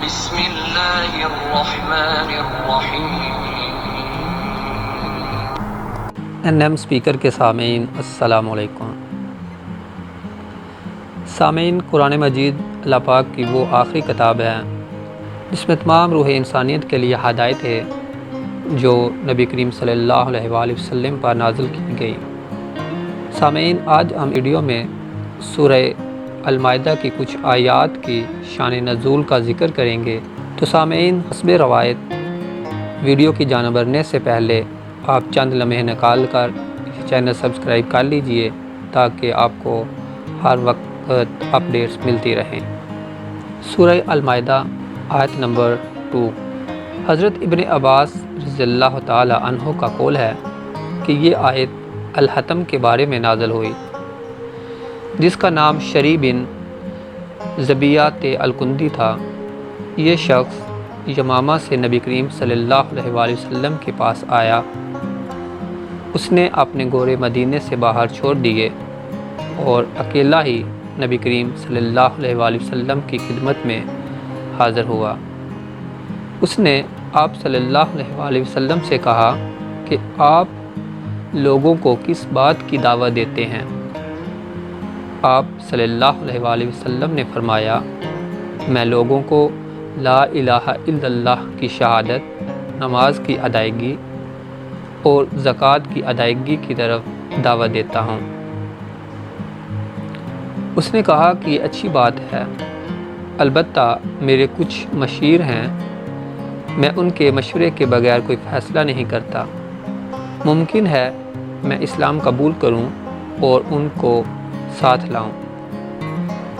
بسم اللہ الرحمن الرحیم۔ NM اسپیکر کے سامعین السلام علیکم۔ سامعین، قرآن مجید اللہ پاک کی وہ آخری کتاب ہے جس میں تمام روح انسانیت کے لیے ہدایت ہے جو نبی کریم صلی اللہ علیہ وآلہ وسلم پر نازل کی گئی۔ سامعین، آج ہم ویڈیو میں سورہ المائدہ کی کچھ آیات کی شان نزول کا ذکر کریں گے۔ تو سامعین، حسب روایت ویڈیو کی جانب بڑھنے سے پہلے آپ چند لمحے نکال کر یہ چینل سبسکرائب کر لیجئے تاکہ آپ کو ہر وقت اپڈیٹس ملتی رہیں۔ سورہ المائدہ آیت نمبر 2۔ حضرت ابن عباس رضی اللہ تعالی عنہ کا قول ہے کہ یہ آیت الحطم کے بارے میں نازل ہوئی، جس کا نام شری بن ذبیہ الکندی تھا۔ یہ شخص یمامہ سے نبی کریم صلی اللہ علیہ وآلہ وسلم کے پاس آیا۔ اس نے اپنے گھوڑے مدینے سے باہر چھوڑ دیے اور اکیلا ہی نبی کریم صلی اللہ علیہ وآلہ وسلم کی خدمت میں حاضر ہوا۔ اس نے آپ صلی اللہ علیہ وآلہ وسلم سے کہا کہ آپ لوگوں کو کس بات کی دعوت دیتے ہیں؟ آپ صلی اللہ علیہ وآلہ وسلم نے فرمایا، میں لوگوں کو لا الہ الا اللہ کی شہادت، نماز کی ادائیگی اور زکوٰۃ کی ادائیگی کی طرف دعوت دیتا ہوں۔ اس نے کہا کہ یہ اچھی بات ہے، البتہ میرے کچھ مشیر ہیں، میں ان کے مشورے کے بغیر کوئی فیصلہ نہیں کرتا۔ ممکن ہے میں اسلام قبول کروں اور ان کو ساتھ لاؤں۔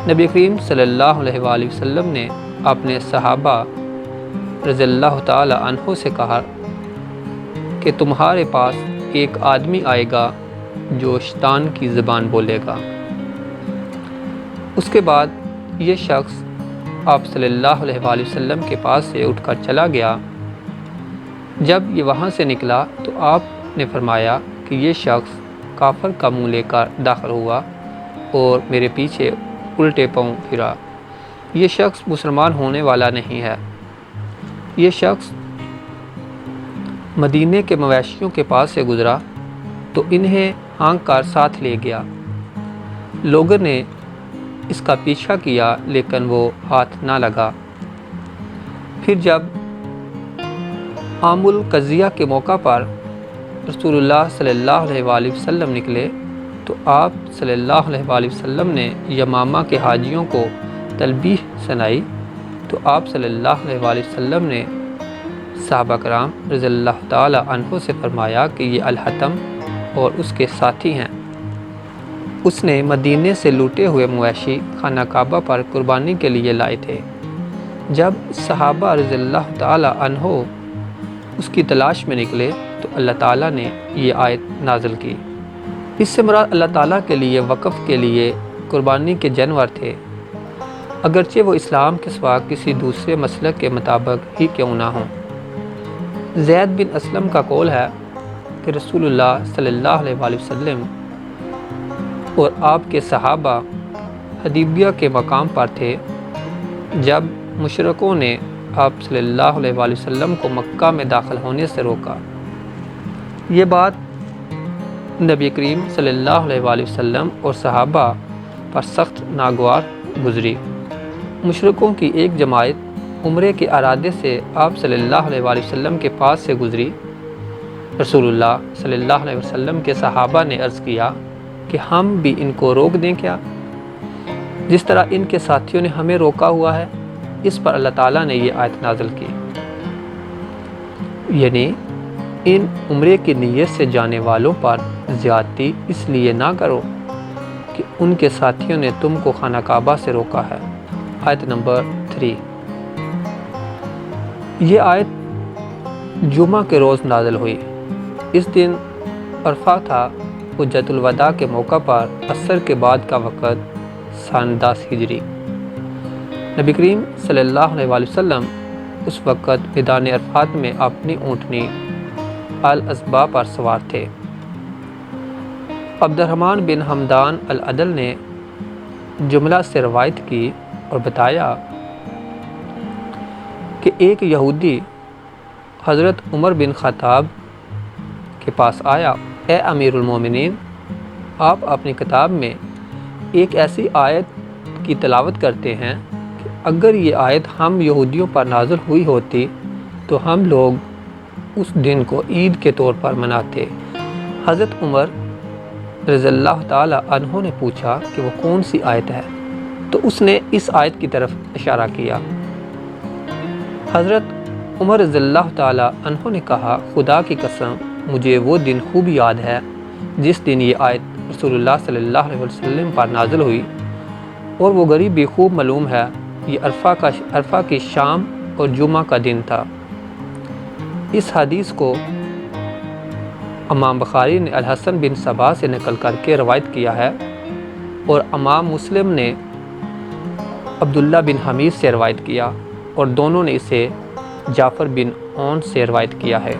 نبی کریم صلی اللہ علیہ وآلہ وسلم نے اپنے صحابہ رضی اللہ تعالی عنہ سے کہا کہ تمہارے پاس ایک آدمی آئے گا جو شیطان کی زبان بولے گا۔ اس کے بعد یہ شخص آپ صلی اللہ علیہ وآلہ وسلم کے پاس سے اٹھ کر چلا گیا۔ جب یہ وہاں سے نکلا تو آپ نے فرمایا کہ یہ شخص کافر کا منہ لے کر داخل ہوا اور میرے پیچھے الٹے پاؤں پھرا۔ یہ شخص مسلمان ہونے والا نہیں ہے۔ یہ شخص مدینے کے مویشیوں کے پاس سے گزرا تو انہیں ہانک کر ساتھ لے گیا۔ لوگوں نے اس کا پیچھا کیا لیکن وہ ہاتھ نہ لگا۔ پھر جب عام القضیہ کے موقع پر رسول اللہ صلی اللہ علیہ وآلہ وسلم نکلے تو آپ صلی اللہ علیہ وآلہ وسلم نے یمامہ کے حاجیوں کو تلبیح سنائی تو آپ صلی اللہ علیہ وآلہ وسلم نے صحابہ کرام رضی اللہ تعالی عنہ سے فرمایا کہ یہ الحطم اور اس کے ساتھی ہیں۔ اس نے مدینے سے لوٹے ہوئے مویشی خانہ کعبہ پر قربانی کے لیے لائے تھے۔ جب صحابہ رضی اللہ تعالی عنہ اس کی تلاش میں نکلے تو اللہ تعالیٰ نے یہ آیت نازل کی۔ اس سے مراد اللہ تعالیٰ کے لیے وقف کے لیے قربانی کے جانور تھے، اگرچہ وہ اسلام کے سوا کسی دوسرے مسلک کے مطابق ہی کیوں نہ ہوں۔ زید بن اسلم کا قول ہے کہ رسول اللہ صلی اللہ علیہ وآلہ وسلم اور آپ کے صحابہ حدیبیہ کے مقام پر تھے جب مشرکوں نے آپ صلی اللہ علیہ وآلہ وسلم کو مکہ میں داخل ہونے سے روکا۔ یہ بات نبی کریم صلی اللہ علیہ وآلہ وسلم اور صحابہ پر سخت ناگوار گزری۔ مشرکوں کی ایک جماعت عمرے کے ارادے سے آپ صلی اللہ علیہ وآلہ وسلم کے پاس سے گزری۔ رسول اللہ صلی اللہ علیہ وسلم کے صحابہ نے عرض کیا کہ ہم بھی ان کو روک دیں کیا، جس طرح ان کے ساتھیوں نے ہمیں روکا ہوا ہے؟ اس پر اللہ تعالیٰ نے یہ آیت نازل کی، یعنی ان عمرے کی نیت سے جانے والوں پر زیادتی اس لیے نہ کرو کہ ان کے ساتھیوں نے تم کو خانہ کعبہ سے روکا ہے۔ آیت نمبر 3۔ یہ آیت جمعہ کے روز نازل ہوئی۔ اس دن عرفہ تھا۔ حجۃ الوداع کے موقع پر عصر کے بعد کا وقت سن 10 ہجری۔ نبی کریم صلی اللہ علیہ وآلہ وسلم اس وقت میدان عرفات میں اپنی اونٹنی العزبہ پر سوار تھے۔ عبد الرحمن بن حمدان العدل نے جملہ سے روایت کی اور بتایا کہ ایک یہودی حضرت عمر بن خطاب کے پاس آیا، اے امیر المومنین، آپ اپنی کتاب میں ایک ایسی آیت کی تلاوت کرتے ہیں کہ اگر یہ آیت ہم یہودیوں پر نازل ہوئی ہوتی تو ہم لوگ اس دن کو عید کے طور پر مناتے۔ حضرت عمر رضی اللہ تعالی عنہ نے پوچھا کہ وہ کون سی آیت ہے، تو اس نے اس آیت کی طرف اشارہ کیا۔ حضرت عمر رضی اللہ تعالی عنہ نے کہا، خدا کی قسم مجھے وہ دن خوب یاد ہے جس دن یہ آیت رسول اللہ صلی اللہ علیہ وسلم پر نازل ہوئی، اور وہ غریب بھی خوب معلوم ہے۔ یہ عرفہ کی شام اور جمعہ کا دن تھا۔ اس حدیث کو امام بخاری نے الحسن بن صبا سے نقل کر کے روایت کیا ہے، اور امام مسلم نے عبداللہ بن حمید سے روایت کیا، اور دونوں نے اسے جعفر بن عون سے روایت کیا ہے۔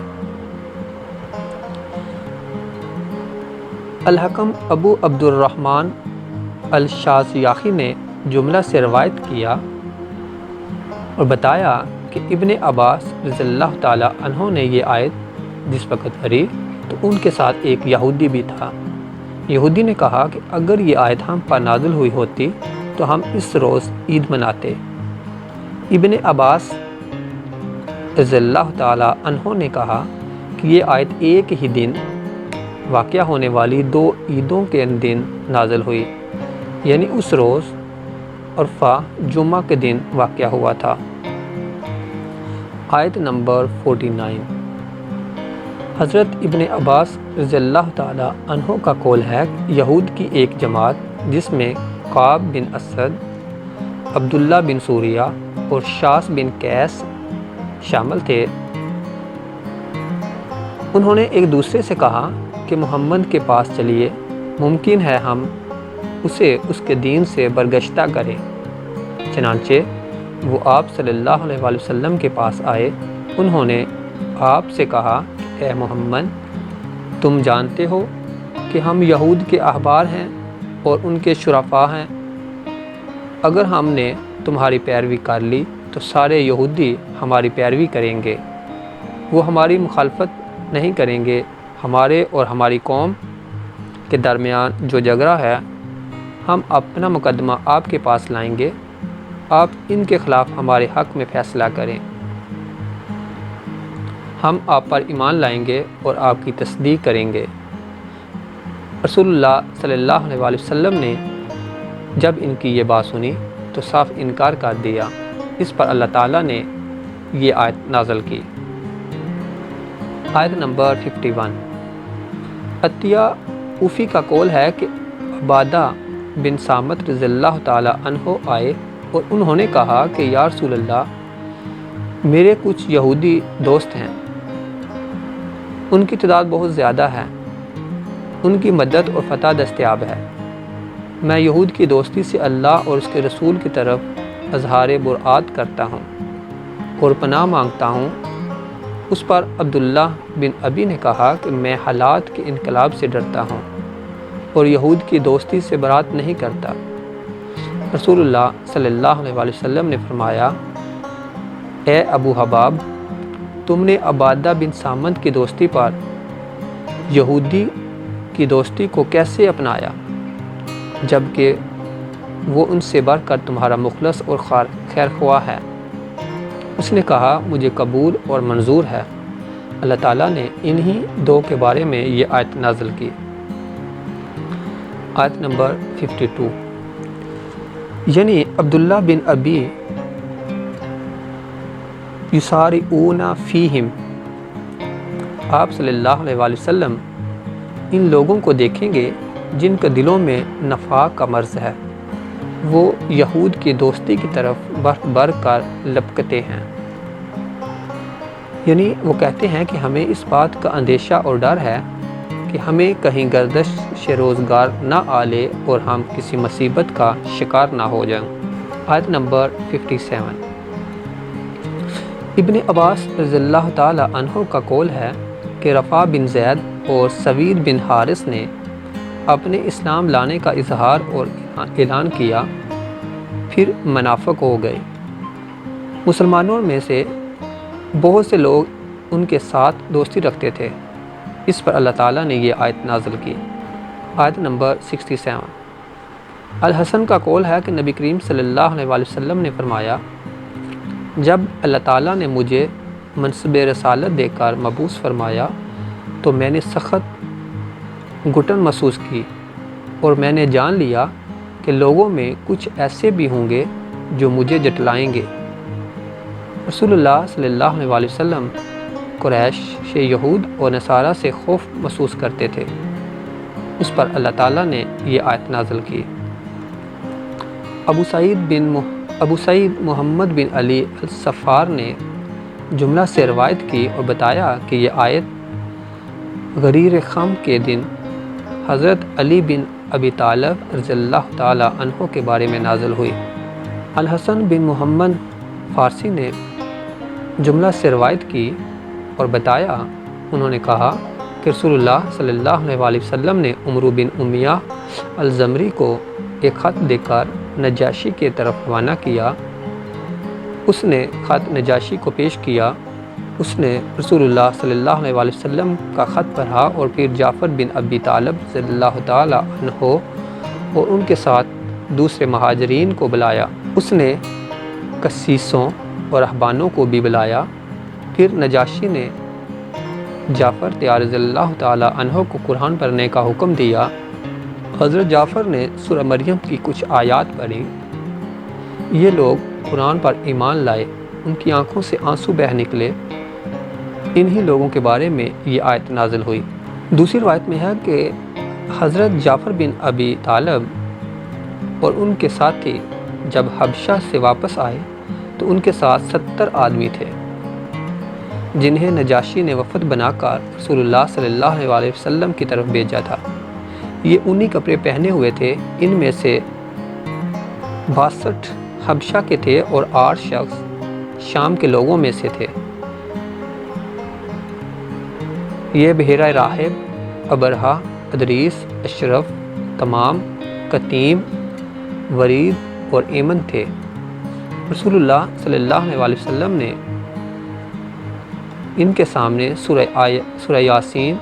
الحکم ابو عبد الرحمن الشازیاخی نے جملہ سے روایت کیا اور بتایا کہ ابن عباس رضی اللہ تعالی عنہ نے یہ آیت جس وقت پڑھی تو ان کے ساتھ ایک یہودی بھی تھا۔ یہودی نے کہا کہ اگر یہ آیت ہم پر نازل ہوئی ہوتی تو ہم اس روز عید مناتے۔ ابن عباس رضی اللہ تعالی عنہ نے کہا کہ یہ آیت ایک ہی دن واقع ہونے والی 2 عیدوں کے دن نازل ہوئی، یعنی اس روز عرفہ جمعہ کے دن واقع ہوا تھا۔ آیت نمبر 49۔ حضرت ابن عباس رضی اللہ تعالی عنہ کا قول ہے کہ یہود کی ایک جماعت جس میں کعب بن اسد، عبداللہ بن سوریہ اور شاس بن قیس شامل تھے، انہوں نے ایک دوسرے سے کہا کہ محمد کے پاس چلیے، ممکن ہے ہم اسے اس کے دین سے برگشتہ کریں۔ چنانچہ وہ آپ صلی اللہ علیہ وآلہ وسلم کے پاس آئے۔ انہوں نے آپ سے کہا، اے محمد، تم جانتے ہو کہ ہم یہود کے احبار ہیں اور ان کے شرفاء ہیں۔ اگر ہم نے تمہاری پیروی کر لی تو سارے یہودی ہماری پیروی کریں گے، وہ ہماری مخالفت نہیں کریں گے۔ ہمارے اور ہماری قوم کے درمیان جو جھگڑا ہے، ہم اپنا مقدمہ آپ کے پاس لائیں گے، آپ ان کے خلاف ہمارے حق میں فیصلہ کریں۔ ہم آپ پر ایمان لائیں گے اور آپ کی تصدیق کریں گے۔ رسول اللہ صلی اللہ علیہ وآلہ وسلم نے جب ان کی یہ بات سنی تو صاف انکار کر دیا۔ اس پر اللہ تعالیٰ نے یہ آیت نازل کی۔ آیت نمبر 51۔ عطیہ اوفی کا قول ہے کہ عبادہ بن صامت رضی اللہ تعالی عنہ آئے اور انہوں نے کہا کہ یا رسول اللہ، میرے کچھ یہودی دوست ہیں، ان کی تعداد بہت زیادہ ہے، ان کی مدد اور فتح دستیاب ہے۔ میں یہود کی دوستی سے اللہ اور اس کے رسول کی طرف اظہار برآت کرتا ہوں اور پناہ مانگتا ہوں۔ اس پر عبداللہ بن ابی نے کہا کہ میں حالات کے انقلاب سے ڈرتا ہوں اور یہود کی دوستی سے برات نہیں کرتا۔ رسول اللہ صلی اللہ علیہ وآلہ وسلم نے فرمایا، اے ابو حباب، تم نے عبادہ بن صامت کی دوستی پر یہودی کی دوستی کو کیسے اپنایا، جبکہ وہ ان سے بڑھ کر تمہارا مخلص اور خیر خواہ ہے؟ اس نے کہا، مجھے قبول اور منظور ہے۔ اللہ تعالیٰ نے انہی 2 کے بارے میں یہ آیت نازل کی۔ آیت نمبر 52۔ یعنی عبداللہ بن ابی یسارعون فیہم، آپ صلی اللہ علیہ وآلہ وسلم ان لوگوں کو دیکھیں گے جن کے دلوں میں نفاق کا مرض ہے، وہ یہود کی دوستی کی طرف بڑھ کر لپکتے ہیں۔ یعنی وہ کہتے ہیں کہ ہمیں اس بات کا اندیشہ اور ڈر ہے کہ ہمیں کہیں گردش روزگار نہ آ لے اور ہم کسی مصیبت کا شکار نہ ہو جائیں۔ آیت نمبر 57۔ ابن عباس رضی اللہ تعالی عنہ کا قول ہے کہ رفع بن زید اور سوید بن حارث نے اپنے اسلام لانے کا اظہار اور اعلان کیا، پھر منافق ہو گئے۔ مسلمانوں میں سے بہت سے لوگ ان کے ساتھ دوستی رکھتے تھے۔ اس پر اللہ تعالیٰ نے یہ آیت نازل کی۔ آیت نمبر 67۔ الحسن کا قول ہے کہ نبی کریم صلی اللہ علیہ وآلہ وسلم نے فرمایا، جب اللہ تعالیٰ نے مجھے منصب رسالت دے کر مبعوث فرمایا تو میں نے سخت گھٹن محسوس کی اور میں نے جان لیا کہ لوگوں میں کچھ ایسے بھی ہوں گے جو مجھے جھٹلائیں گے۔ رسول اللہ صلی اللہ علیہ وآلہ وسلم قریش، یہود اور نصارہ سے خوف محسوس کرتے تھے۔ اس پر اللہ تعالیٰ نے یہ آیت نازل کی۔ ابو سعید محمد بن علی الصفار نے جملہ سے روایت کی اور بتایا کہ یہ آیت غدیر خم کے دن حضرت علی بن ابی طالب رضی اللہ تعالی عنہ کے بارے میں نازل ہوئی۔ الحسن بن محمد فارسی نے جملہ سے روایت کی اور بتایا، انہوں نے کہا کہ رسول اللہ صلی اللہ علیہ وآلہ وسلم نے عمرو بن امیہ الزمری کو ایک خط دے کر نجاشی کی طرف روانہ کیا۔ اس نے خط نجاشی کو پیش کیا۔ اس نے رسول اللہ صلی اللہ علیہ وآلہ وسلم کا خط پڑھا اور پھر جعفر بن ابی طالب رضی اللہ تعالی عنہ اور ان کے ساتھ دوسرے مہاجرین کو بلایا۔ اس نے قسیسوں اور رہبانوں کو بھی بلایا۔ پھر نجاشی نے جعفر تیار رضی اللہ تعالی عنہ کو قرآن پڑھنے کا حکم دیا۔ حضرت جعفر نے سورہ مریم کی کچھ آیات پڑھی۔ یہ لوگ قرآن پر ایمان لائے، ان کی آنکھوں سے آنسو بہہ نکلے۔ انہی لوگوں کے بارے میں یہ آیت نازل ہوئی۔ دوسری روایت میں ہے کہ حضرت جعفر بن ابی طالب اور ان کے ساتھی جب حبشہ سے واپس آئے تو ان کے ساتھ 70 آدمی تھے، جنہیں نجاشی نے وفد بنا کر رسول اللہ صلی اللہ علیہ وآلہ وسلم کی طرف بھیجا تھا۔ یہ انہی کپڑے پہنے ہوئے تھے۔ ان میں سے 62 حبشہ کے تھے اور 8 شخص شام کے لوگوں میں سے تھے۔ یہ بحیرہ راہب، ابرہہ، ادریس، اشرف، تمام، قتیم، ورید اور ایمن تھے۔ رسول اللہ صلی اللہ علیہ وآلہ وسلم نے ان کے سامنے سورہ یاسین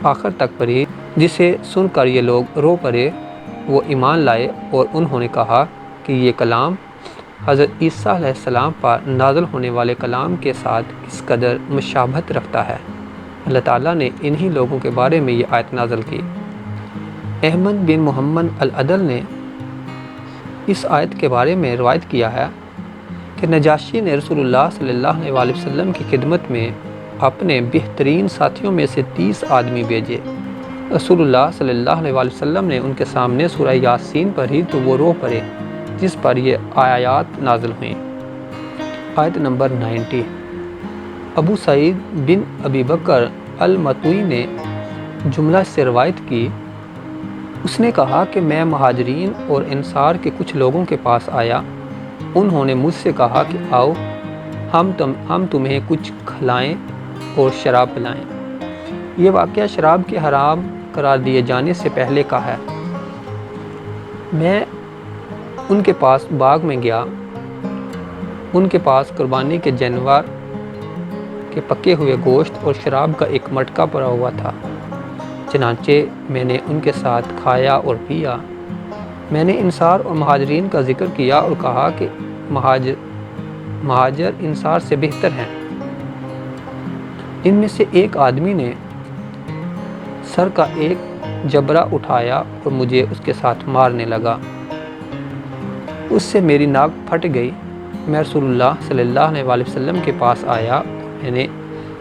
آخر تک پڑھی، جسے سن کر یہ لوگ رو پڑے۔ وہ ایمان لائے اور انہوں نے کہا کہ یہ کلام حضرت عیسیٰ علیہ السلام پر نازل ہونے والے کلام کے ساتھ کس قدر مشابہت رکھتا ہے۔ اللہ تعالیٰ نے انہی لوگوں کے بارے میں یہ آیت نازل کی۔ احمد بن محمد العدل نے اس آیت کے بارے میں روایت کیا ہے کہ نجاشی نے رسول اللہ صلی اللہ علیہ وآلہ وسلم کی خدمت میں اپنے بہترین ساتھیوں میں سے 30 آدمی بھیجے۔ رسول اللہ صلی اللہ علیہ وآلہ وسلم نے ان کے سامنے سورہ یاسین پڑھی تو وہ رو پڑے، جس پر یہ آیات نازل ہوئیں۔ آیت نمبر 90۔ ابو سعید بن ابی بکر المطوی نے جملہ سے روایت کی۔ اس نے کہا کہ میں مہاجرین اور انصار کے کچھ لوگوں کے پاس آیا۔ انہوں نے مجھ سے کہا کہ آؤ ہم تمہیں کچھ کھلائیں اور شراب پلائیں۔ یہ واقعہ شراب کے حرام قرار دیے جانے سے پہلے کا ہے۔ میں ان کے پاس باغ میں گیا۔ ان کے پاس قربانی کے جانور کے پکے ہوئے گوشت اور شراب کا ایک مٹکا پڑا ہوا تھا۔ چنانچہ میں نے ان کے ساتھ کھایا اور پیا۔ میں نے انصار اور مہاجرین کا ذکر کیا اور کہا کہ مہاجر انصار سے بہتر ہیں۔ ان میں سے ایک آدمی نے سر کا ایک جبرہ اٹھایا اور مجھے اس کے ساتھ مارنے لگا۔ اس سے میری ناک پھٹ گئی۔ میں رسول اللہ صلی اللہ علیہ وآلہ وسلم کے پاس آیا اور میں نے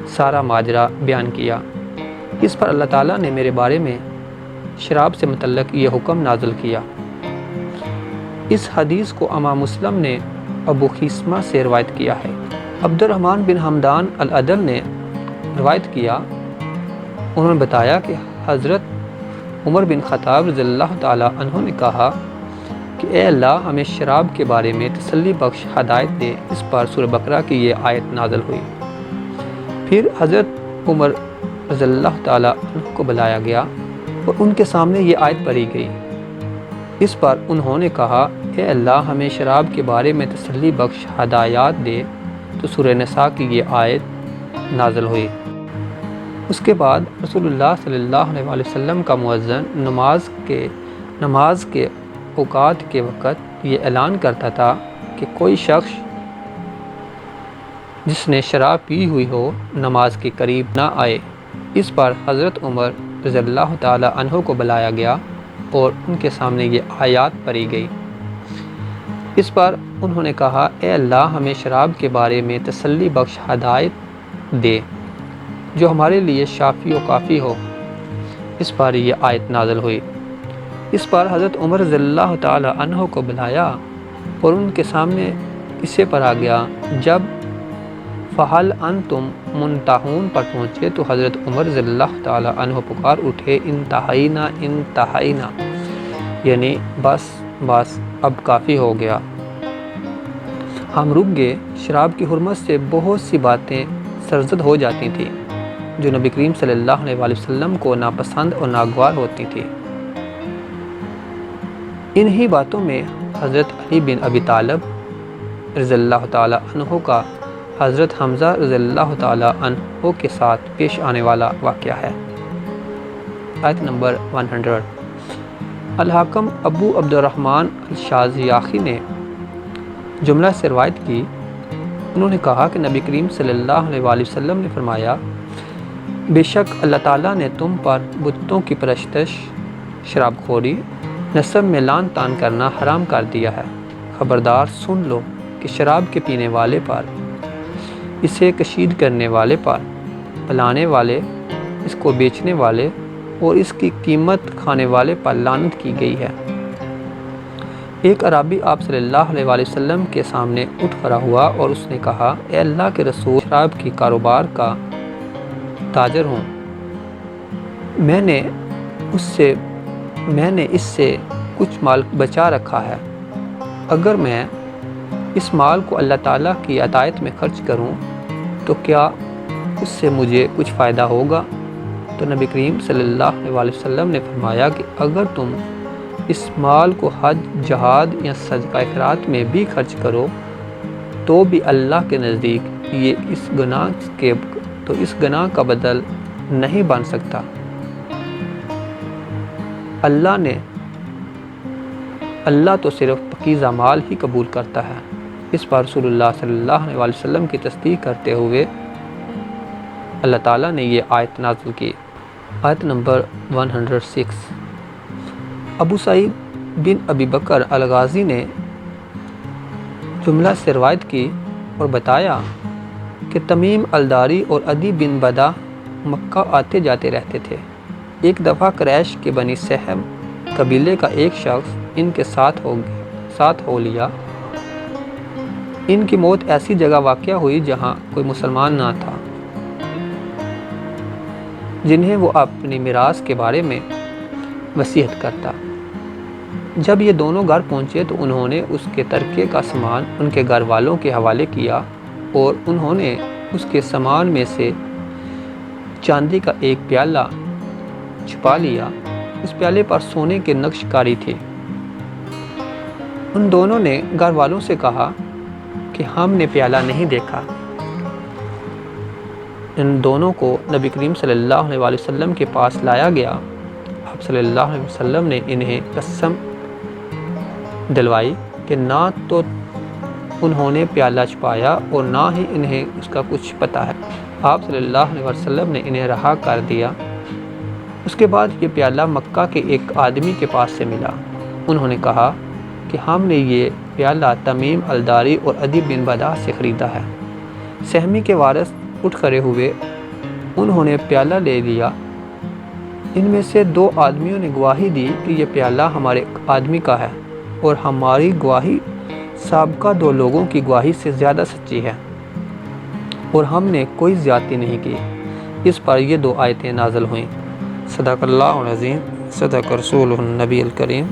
سارا ماجرا بیان کیا۔ اس پر اللہ تعالیٰ نے میرے بارے میں شراب سے متعلق یہ حکم نازل کیا۔ اس حدیث کو امام مسلم نے ابو خیثمہ سے روایت کیا ہے۔ عبد الرحمن بن حمدان العدل نے روایت کیا، انہوں نے بتایا کہ حضرت عمر بن خطاب رضی اللہ تعالی عنہ نے کہا کہ اے اللہ ہمیں شراب کے بارے میں تسلی بخش ہدایت دے۔ اس پر سورہ بقرہ کی یہ آیت نازل ہوئی۔ پھر حضرت عمر رضی اللہ تعالی عنہ کو بلایا گیا اور ان کے سامنے یہ آیت پڑھی گئی۔ اس پر انہوں نے کہا اے اللہ ہمیں شراب کے بارے میں تسلی بخش ہدایات دے، تو سورہ نساء کی یہ آیت نازل ہوئی۔ اس کے بعد رسول اللہ صلی اللہ علیہ وآلہ وسلم کا مؤذن نماز کے اوقات کے وقت یہ اعلان کرتا تھا کہ کوئی شخص جس نے شراب پی ہوئی ہو نماز کے قریب نہ آئے۔ اس پر حضرت عمر رضی اللہ تعالی عنہ کو بلایا گیا اور ان کے سامنے یہ آیات پڑھی گئی۔ اس پر انہوں نے کہا اے اللہ ہمیں شراب کے بارے میں تسلی بخش ہدایت دے جو ہمارے لیے شافی و کافی ہو۔ اس پر یہ آیت نازل ہوئی۔ اس پر حضرت عمر رضی اللہ تعالی عنہ کو بلایا اور ان کے سامنے اسے پڑھا گیا۔ جب فہل انتم منتہون پر پہنچے تو حضرت عمر رضی اللہ تعالی عنہ پکار اٹھے انتہینا انتہینا، یعنی بس بس اب کافی ہو گیا، ہم رک گئے۔ شراب کی حرمت سے بہت سی باتیں سرزد ہو جاتی تھیں جو نبی کریم صلی اللہ علیہ وآلہ وسلم کو ناپسند اور ناگوار ہوتی تھی۔ انہی باتوں میں حضرت علی بن ابی طالب رضی اللہ تعالی عنہ کا حضرت حمزہ رضی اللہ تعالی عنہ کے ساتھ پیش آنے والا واقعہ ہے۔ آیت نمبر 100۔ الحاکم ابو عبد الرحمن الشازیاخی نے جملہ سے روایت کی، انہوں نے کہا کہ نبی کریم صلی اللہ علیہ وآلہ وسلم نے فرمایا بے شک اللہ تعالیٰ نے تم پر بتوں کی پرستش، شراب خوری، نسب میں لان تان کرنا حرام کر دیا ہے۔ خبردار سن لو کہ شراب کے پینے والے پر، اسے کشید کرنے والے پر، پلانے والے، اس کو بیچنے والے اور اس کی قیمت کھانے والے پر لعنت کی گئی ہے۔ ایک عرابی آپ صلی اللہ علیہ وآلہ وسلم کے سامنے اٹھ کھڑا ہوا اور اس نے کہا اے اللہ کے رسول، شراب کی کاروبار کا تاجر ہوں، میں نے اس سے کچھ مال بچا رکھا ہے، اگر میں اس مال کو اللہ تعالیٰ کی اطاعت میں خرچ کروں تو کیا اس سے مجھے کچھ فائدہ ہوگا؟ تو نبی کریم صلی اللہ علیہ وآلہ وسلم نے فرمایا کہ اگر تم اس مال کو حج، جہاد یا صدقہ خیرات میں بھی خرچ کرو تو بھی اللہ کے نزدیک یہ اس گناہ کا بدل نہیں بن سکتا۔ اللہ تو صرف پاکیزہ مال ہی قبول کرتا ہے۔ اس پر رسول اللہ صلی اللہ علیہ وآلہ وسلم کی تصدیق کرتے ہوئے اللہ تعالیٰ نے یہ آیت نازل کی۔ آیت نمبر 106۔ ابو سعید بن ابی بکر الغازی نے جملہ سے روایت کی اور بتایا کہ تمیم الداری اور عدی بن بدا مکہ آتے جاتے رہتے تھے۔ ایک دفعہ قریش کے بنی سہم قبیلے کا ایک شخص ان کے ساتھ ہو لیا۔ ان کی موت ایسی جگہ واقع ہوئی جہاں کوئی مسلمان نہ تھا جنہیں وہ اپنی میراث کے بارے میں وصیت کرتا۔ جب یہ دونوں گھر پہنچے تو انہوں نے اس کے ترکے کا سامان ان کے گھر والوں کے حوالے کیا اور انہوں نے اس کے سامان میں سے چاندی کا ایک پیالہ چھپا لیا۔ اس پیالے پر سونے کے نقش کاری تھی۔ ان دونوں نے گھر والوں سے کہا کہ ہم نے پیالہ نہیں دیکھا۔ ان دونوں کو نبی کریم صلی اللہ علیہ وآلہ وسلم کے پاس لایا گیا۔ آپ صلی اللہ علیہ وسلم نے انہیں قسم دلوائی کہ نہ تو انہوں نے پیالہ چھپایا اور نہ ہی انہیں اس کا کچھ پتہ ہے۔ آپ صلی اللہ علیہ وسلم نے انہیں رہا کر دیا۔ اس کے بعد یہ پیالہ مکہ کے ایک آدمی کے پاس سے ملا۔ انہوں نے کہا کہ ہم نے یہ پیالہ تمیم الداری اور عدی بن بدا سے خریدا ہے۔ سہمی کے وارث اٹھ کھڑے ہوئے، انہوں نے پیالہ لے لیا۔ ان میں سے دو آدمیوں نے گواہی دی کہ یہ پیالہ ہمارے آدمی کا ہے اور ہماری گواہی سابقہ دو لوگوں کی گواہی سے زیادہ سچی ہے اور ہم نے کوئی زیادتی نہیں کی۔ اس پر یہ دو آیتیں نازل ہوئیں۔ صدق اللہ العظیم، صدق رسول النبی الکریم۔